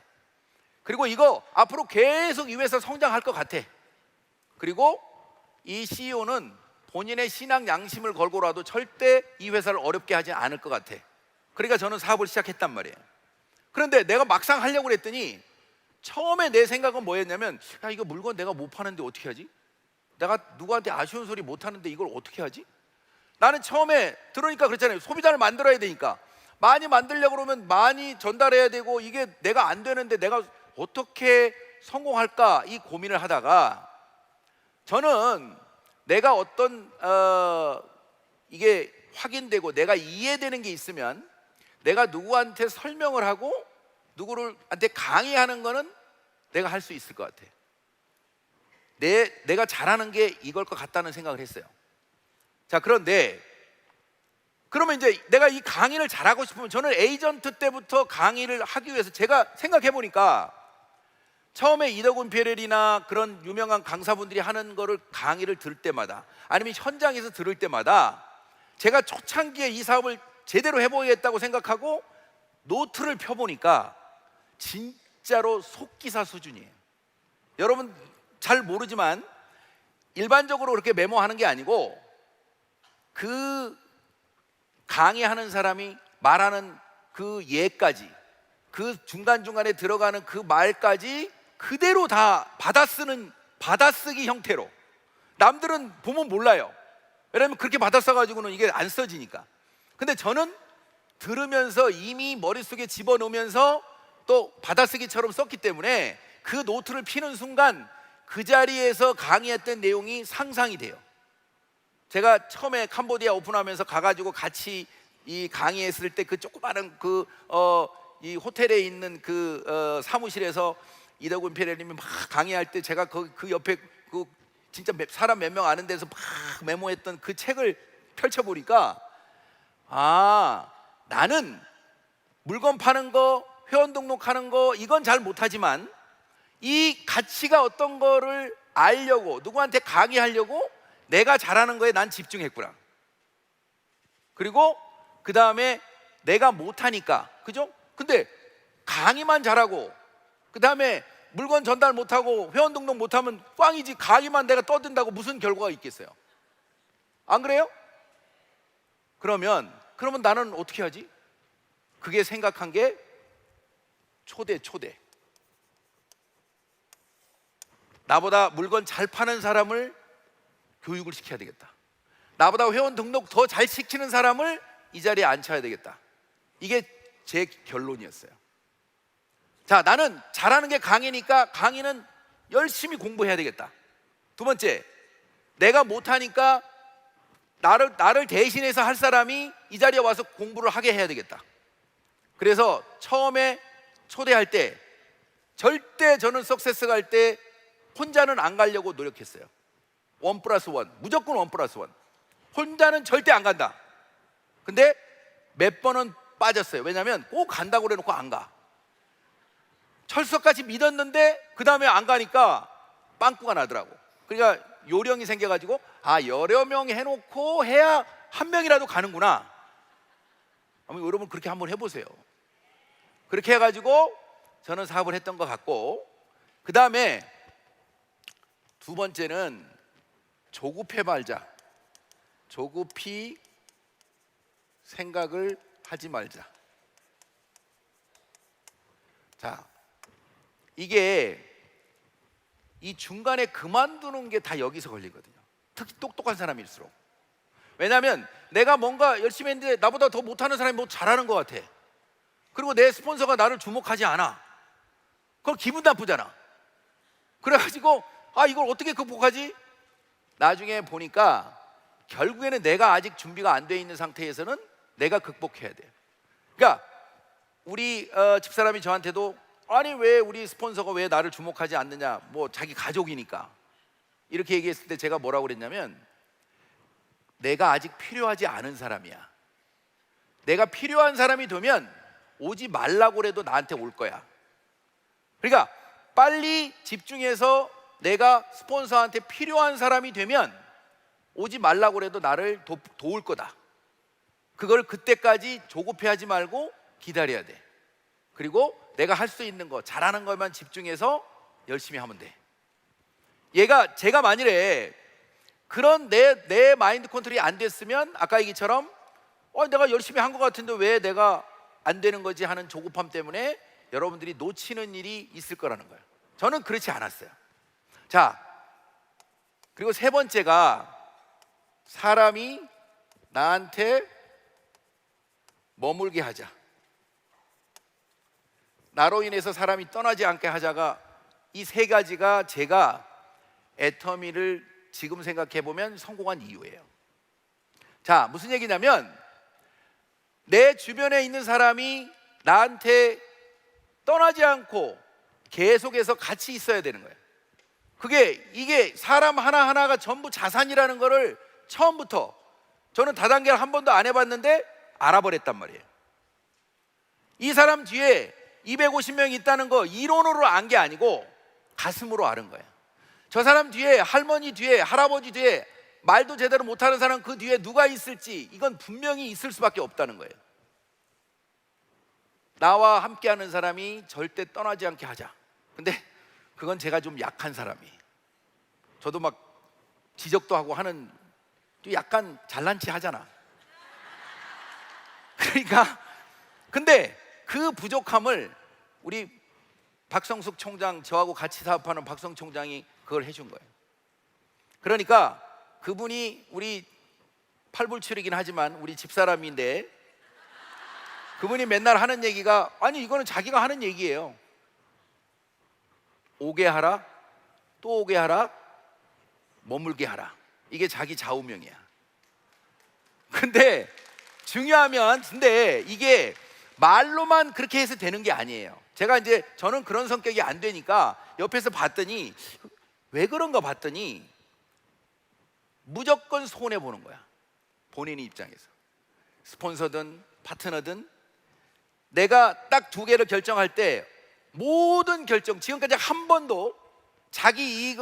그리고 이거 앞으로 계속 이 회사 성장할 것 같아. 그리고 이 CEO는 본인의 신앙 양심을 걸고라도 절대 이 회사를 어렵게 하지 않을 것 같아. 그러니까 저는 사업을 시작했단 말이에요. 그런데 내가 막상 하려고 그랬더니 처음에 내 생각은 뭐였냐면, 야, 이거 물건 내가 못 파는데 어떻게 하지? 내가 누구한테 아쉬운 소리 못 하는데 이걸 어떻게 하지? 나는 처음에 들으니까 그랬잖아요. 소비자를 만들어야 되니까 많이 만들려고 그러면 많이 전달해야 되고 이게 내가 안 되는데 내가 어떻게 성공할까 이 고민을 하다가 저는 내가 어떤 이게 확인되고 내가 이해되는 게 있으면 내가 누구한테 설명을 하고 누구한테 강의하는 거는 내가 할 수 있을 것 같아. 내가 잘하는 게 이걸 것 같다는 생각을 했어요. 자, 그런데 그러면 이제 내가 이 강의를 잘하고 싶으면 저는 에이전트 때부터 강의를 하기 위해서 제가 생각해 보니까 처음에 이덕훈 PLL이나 그런 유명한 강사분들이 하는 거를 강의를 들을 때마다 아니면 현장에서 들을 때마다 제가 초창기에 이 사업을 제대로 해보겠다고 생각하고 노트를 펴보니까 진짜로 속기사 수준이에요. 여러분 잘 모르지만 일반적으로 그렇게 메모하는 게 아니고 그 강의하는 사람이 말하는 그 예까지 그 중간중간에 들어가는 그 말까지 그대로 다 받아쓰기 형태로. 남들은 보면 몰라요. 왜냐면 그렇게 받아써가지고는 이게 안 써지니까. 근데 저는 들으면서 이미 머릿속에 집어넣으면서 또 받아쓰기처럼 썼기 때문에 그 노트를 피는 순간 그 자리에서 강의했던 내용이 상상이 돼요. 제가 처음에 캄보디아 오픈하면서 가가지고 같이 이 강의했을 때 그 조그마한 이 호텔에 있는 그 사무실에서 이덕훈 PLL님이 막 강의할 때 제가 그 옆에 그 진짜 사람 몇 명 아는 데서 막 메모했던 그 책을 펼쳐보니까 나는 물건 파는 거, 회원 등록하는 거 이건 잘 못하지만 이 가치가 어떤 거를 알려고 누구한테 강의하려고 내가 잘하는 거에 난 집중했구나. 그리고 그 다음에 내가 못하니까, 그죠? 근데 강의만 잘하고 그 다음에 물건 전달 못하고 회원 등록 못하면 꽝이지. 강의만 내가 떠든다고 무슨 결과가 있겠어요? 안 그래요? 그러면 나는 어떻게 하지? 그게 생각한 게 초대. 나보다 물건 잘 파는 사람을 교육을 시켜야 되겠다. 나보다 회원 등록 더 잘 시키는 사람을 이 자리에 앉혀야 되겠다. 이게 제 결론이었어요. 자, 나는 잘하는 게 강의니까 강의는 열심히 공부해야 되겠다. 두 번째, 내가 못하니까 나를 대신해서 할 사람이 이 자리에 와서 공부를 하게 해야 되겠다. 그래서 처음에 초대할 때 절대 저는 석세스 갈 때 혼자는 안 가려고 노력했어요. 1+1, 무조건 1+1. 혼자는 절대 안 간다. 근데 몇 번은 빠졌어요. 왜냐하면 꼭 간다고 그래놓고 안 가. 철석같이 믿었는데 그 다음에 안 가니까 빵꾸가 나더라고. 그러니까 요령이 생겨가지고 여러 명 해놓고 해야 한 명이라도 가는구나. 여러분 그렇게 한번 해보세요. 그렇게 해가지고 저는 사업을 했던 것 같고, 그 다음에 두 번째는 조급해 말자. 조급히 생각을 하지 말자. 자, 이게 이 중간에 그만두는 게 다 여기서 걸리거든요. 특히 똑똑한 사람일수록. 왜냐하면 내가 뭔가 열심히 했는데 나보다 더 못하는 사람이 뭐 잘하는 것 같아. 그리고 내 스폰서가 나를 주목하지 않아. 그럼 기분 나쁘잖아. 그래가지고 이걸 어떻게 극복하지? 나중에 보니까 결국에는 내가 아직 준비가 안 돼 있는 상태에서는 내가 극복해야 돼요. 그러니까 우리 집사람이 저한테도 아니 왜 우리 스폰서가 왜 나를 주목하지 않느냐, 뭐 자기 가족이니까 이렇게 얘기했을 때 제가 뭐라고 그랬냐면, 내가 아직 필요하지 않은 사람이야. 내가 필요한 사람이 되면 오지 말라고 그래도 나한테 올 거야. 그러니까 빨리 집중해서 내가 스폰서한테 필요한 사람이 되면 오지 말라고 그래도 나를 도울 거다. 그걸 그때까지 조급해하지 말고 기다려야 돼. 그리고 내가 할 수 있는 거, 잘하는 것만 집중해서 열심히 하면 돼. 제가 만일에 그런 내 마인드 컨트롤이 안 됐으면 아까 얘기처럼 내가 열심히 한 것 같은데 왜 내가 안 되는 거지 하는 조급함 때문에 여러분들이 놓치는 일이 있을 거라는 거예요. 저는 그렇지 않았어요. 자, 그리고 세 번째가 사람이 나한테 머물게 하자. 나로 인해서 사람이 떠나지 않게 하자가, 이 세 가지가 제가 애터미를 지금 생각해 보면 성공한 이유예요. 자, 무슨 얘기냐면 내 주변에 있는 사람이 나한테 떠나지 않고 계속해서 같이 있어야 되는 거예요. 이게 사람 하나하나가 전부 자산이라는 거를 처음부터 저는 다단계를 한 번도 안 해봤는데 알아버렸단 말이에요. 이 사람 뒤에 250명이 있다는 거 이론으로 안 게 아니고 가슴으로 아는 거예요. 저 사람 뒤에, 할머니 뒤에, 할아버지 뒤에 말도 제대로 못하는 사람 그 뒤에 누가 있을지 이건 분명히 있을 수밖에 없다는 거예요. 나와 함께하는 사람이 절대 떠나지 않게 하자. 근데 그건 제가 좀 약한 사람이에요. 저도 막 지적도 하고 하는, 약간 잘난 체 하잖아. 그러니까 근데 그 부족함을 우리 박성숙 총장, 저하고 같이 사업하는 박성 총장이 그걸 해준 거예요. 그러니까 그분이 우리 팔불출이긴 하지만 우리 집사람인데, 그분이 맨날 하는 얘기가, 아니 이거는 자기가 하는 얘기예요. 오게 하라, 또 오게 하라, 머물게 하라. 이게 자기 좌우명이야. 근데 근데 이게 말로만 그렇게 해서 되는 게 아니에요. 저는 그런 성격이 안 되니까 옆에서 봤더니 왜 그런가 봤더니 무조건 손해 보는 거야. 본인의 입장에서. 스폰서든 파트너든 내가 딱 두 개를 결정할 때 모든 결정, 지금까지 한 번도 자기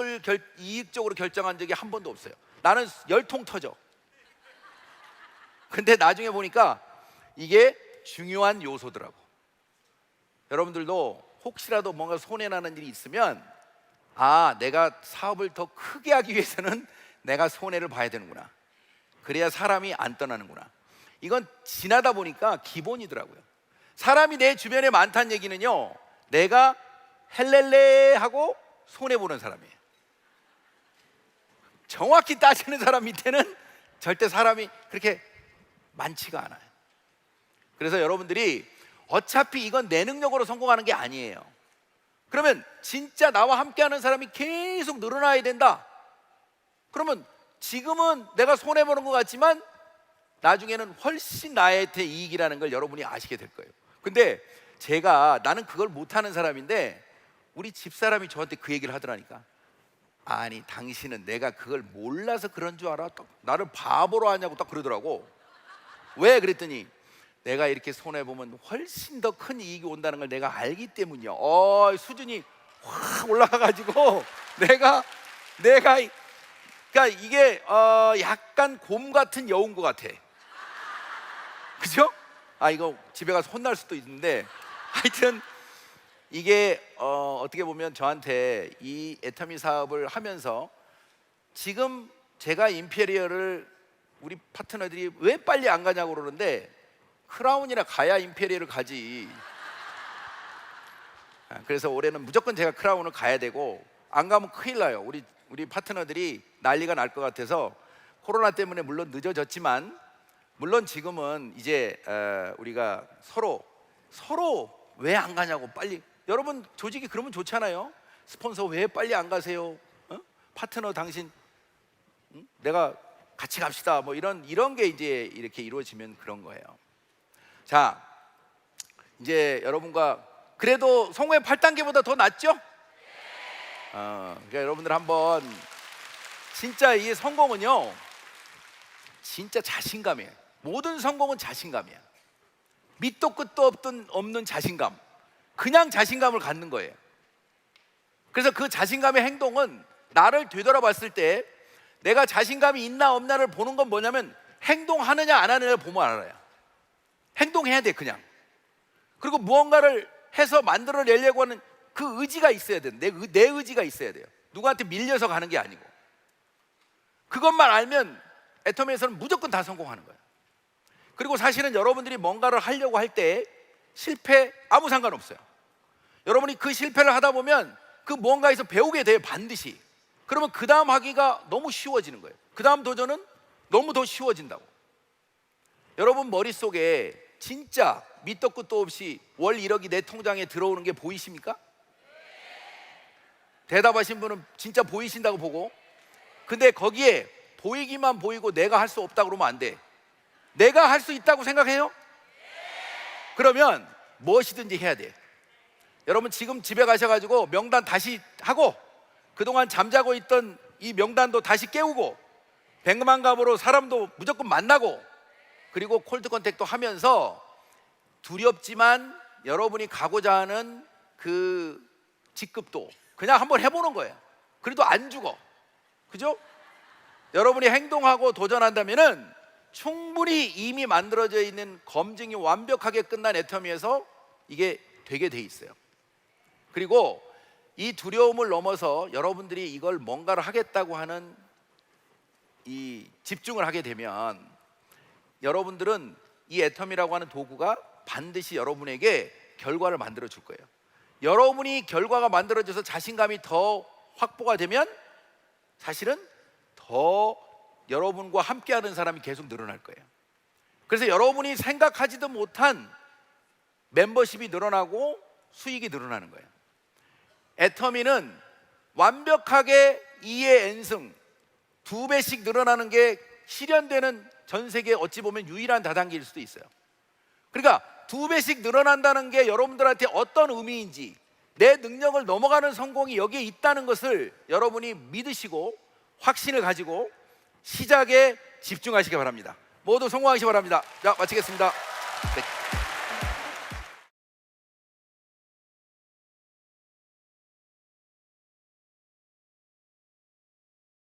이익적으로 결정한 적이 한 번도 없어요. 나는 열통 터져. 근데 나중에 보니까 이게 중요한 요소더라고. 여러분들도 혹시라도 뭔가 손해나는 일이 있으면 내가 사업을 더 크게 하기 위해서는 내가 손해를 봐야 되는구나. 그래야 사람이 안 떠나는구나. 이건 지나다 보니까 기본이더라고요. 사람이 내 주변에 많다는 얘기는요, 내가 헬렐레 하고 손해보는 사람이에요. 정확히 따지는 사람 밑에는 절대 사람이 그렇게 많지가 않아요. 그래서 여러분들이 어차피 이건 내 능력으로 성공하는 게 아니에요. 그러면 진짜 나와 함께하는 사람이 계속 늘어나야 된다. 그러면 지금은 내가 손해보는 것 같지만 나중에는 훨씬 나한테 이익이라는 걸 여러분이 아시게 될 거예요. 근데 나는 그걸 못하는 사람인데 우리 집사람이 저한테 그 얘기를 하더라니까. 아니 당신은 내가 그걸 몰라서 그런 줄 알아? 딱 나를 바보로 하냐고 딱 그러더라고. 왜 그랬더니 내가 이렇게 손해보면 훨씬 더 큰 이익이 온다는 걸 내가 알기 때문이야. 수준이 확 올라가가지고 내가 그러니까 이게 약간 곰 같은 여우인 것 같아. 그죠? 이거 집에 가서 혼날 수도 있는데 하여튼 이게 어떻게 보면 저한테 이 애터미 사업을 하면서 지금 제가 임페리얼을 우리 파트너들이 왜 빨리 안 가냐고 그러는데 크라운이나 가야 임페리얼을 가지. 그래서 올해는 무조건 제가 크라운을 가야 되고 안 가면 큰일 나요. 우리 파트너들이 난리가 날 것 같아서 코로나 때문에 물론 늦어졌지만 물론 지금은 이제 우리가 서로 왜 안 가냐고 빨리. 여러분 조직이 그러면 좋잖아요. 스폰서 왜 빨리 안 가세요? 파트너 당신 내가 같이 갑시다. 뭐 이런 게 이제 이렇게 이루어지면 그런 거예요. 자, 이제 여러분과 그래도 성공의 8단계보다 더 낫죠? 그러니까 여러분들 한번 진짜 이 성공은요, 진짜 자신감이에요. 모든 성공은 자신감이야. 밑도 끝도 없는 자신감. 그냥 자신감을 갖는 거예요. 그래서 그 자신감의 행동은 나를 되돌아봤을 때 내가 자신감이 있나 없나를 보는 건 뭐냐면 행동하느냐 안 하느냐를 보면 알아요. 행동해야 돼 그냥. 그리고 무언가를 해서 만들어내려고 하는 그 의지가 있어야 돼. 내 의지가 있어야 돼요. 누구한테 밀려서 가는 게 아니고. 그것만 알면 애터미에서는 무조건 다 성공하는 거예요. 그리고 사실은 여러분들이 뭔가를 하려고 할 때 실패 아무 상관없어요. 여러분이 그 실패를 하다 보면 그 뭔가에서 배우게 돼요. 반드시. 그러면 그 다음 하기가 너무 쉬워지는 거예요. 그 다음 도전은 너무 더 쉬워진다고. 여러분 머릿속에 진짜 밑도 끝도 없이 월 1억이 내 통장에 들어오는 게 보이십니까? 대답하신 분은 진짜 보이신다고 보고, 근데 거기에 보이기만 보이고 내가 할 수 없다고 그러면 안 돼. 내가 할 수 있다고 생각해요? 그러면 무엇이든지 해야 돼. 여러분 지금 집에 가셔가지고 명단 다시 하고 그동안 잠자고 있던 이 명단도 다시 깨우고 백만갑으로 사람도 무조건 만나고 그리고 콜드 컨택도 하면서 두렵지만 여러분이 가고자 하는 그 직급도 그냥 한번 해보는 거예요. 그래도 안 죽어. 그죠? 여러분이 행동하고 도전한다면은 충분히 이미 만들어져 있는 검증이 완벽하게 끝난 애터미에서 이게 되게 돼 있어요. 그리고 이 두려움을 넘어서 여러분들이 이걸 뭔가를 하겠다고 하는 이 집중을 하게 되면 여러분들은 이 애터미라고 하는 도구가 반드시 여러분에게 결과를 만들어 줄 거예요. 여러분이 결과가 만들어져서 자신감이 더 확보가 되면 사실은 더 여러분과 함께하는 사람이 계속 늘어날 거예요. 그래서 여러분이 생각하지도 못한 멤버십이 늘어나고 수익이 늘어나는 거예요. 애터미는 완벽하게 2의 n승 2배씩 늘어나는 게 실현되는 전 세계 어찌 보면 유일한 다단계일 수도 있어요. 그러니까 2배씩 늘어난다는 게 여러분들한테 어떤 의미인지, 내 능력을 넘어가는 성공이 여기에 있다는 것을 여러분이 믿으시고 확신을 가지고 시작에 집중하시기 바랍니다. 모두 성공하시기 바랍니다. 자, 마치겠습니다. 네.